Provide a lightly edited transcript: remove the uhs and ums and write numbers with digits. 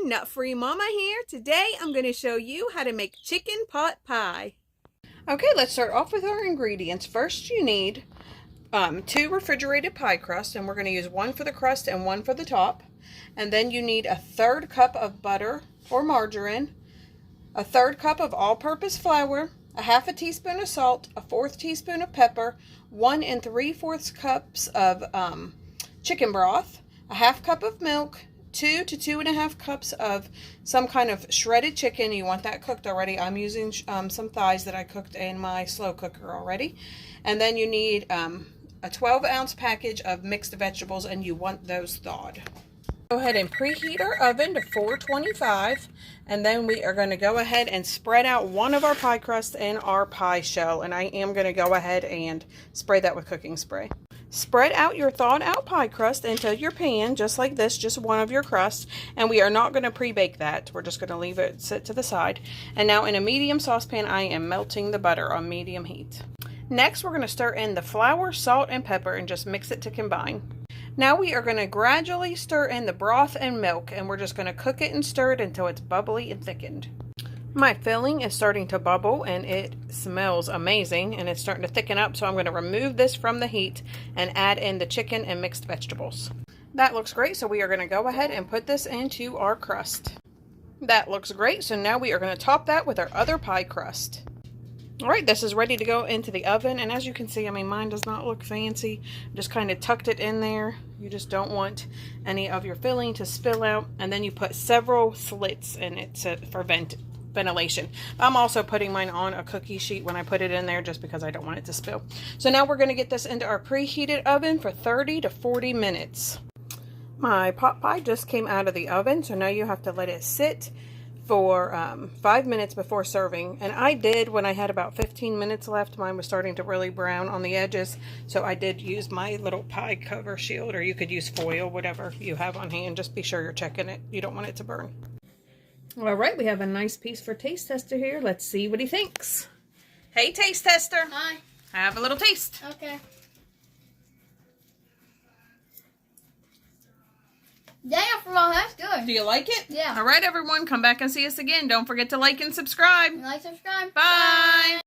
Nut-Free Mama here. Today I'm going to show you how to make chicken pot pie. Okay, let's start off with our ingredients. First you need 2 refrigerated pie crusts, and we're going to use one for the crust and one for the top. And then you need a 1/3 cup of butter or margarine, a 1/3 cup of all-purpose flour, a 1/2 teaspoon of salt, a 1/4 teaspoon of pepper, 1 3/4 cups of chicken broth, a 1/2 cup of milk, 2 to 2.5 cups of some kind of shredded chicken. You want that cooked already. I'm using some thighs that I cooked in my slow cooker already. And then you need a 12-ounce package of mixed vegetables, and you want those thawed. Go ahead and preheat our oven to 425, and then we are going to go ahead and spread out one of our pie crusts in our pie shell, and I am going to go ahead and spray that with cooking spray. Spread out your thawed out pie crust into your pan, just like this, just one of your crusts, and we are not going to pre-bake that. We're just going to leave it sit to the side. And now in a medium saucepan, I am melting the butter on medium heat. Next, we're going to stir in the flour, salt, and pepper and just mix it to combine. Now we are going to gradually stir in the broth and milk, and we're just going to cook it and stir it until it's bubbly and thickened. My filling is starting to bubble and it smells amazing, and it's starting to thicken up, so I'm going to remove this from the heat and add in the chicken and mixed vegetables. That looks great, so we are going to go ahead and put this into our crust. That looks great, so now we are going to top that with our other pie crust. Alright, this is ready to go into the oven, and as you can see, I mean, mine does not look fancy. Just kind of tucked it in there. You just don't want any of your filling to spill out, and then you put several slits in it for ventilation. I'm also putting mine on a cookie sheet when I put it in there, just because I don't want it to spill. So now we're going to get this into our preheated oven for 30 to 40 minutes. My pot pie just came out of the oven, so now you have to let it sit for 5 minutes before serving. And I did, when I had about 15 minutes left, mine was starting to really brown on the edges, so I did use my little pie cover shield, or you could use foil, whatever you have on hand. Just be sure you're checking it. You don't want it to burn. All right, we have a nice piece for taste tester here. Let's see what he thinks. Hey, taste tester. Hi. Have a little taste. Okay. Yeah, well, that's good. Do you like it? Yeah. All right, everyone, come back and see us again. Don't forget to like and subscribe. Like, subscribe. Bye. Bye.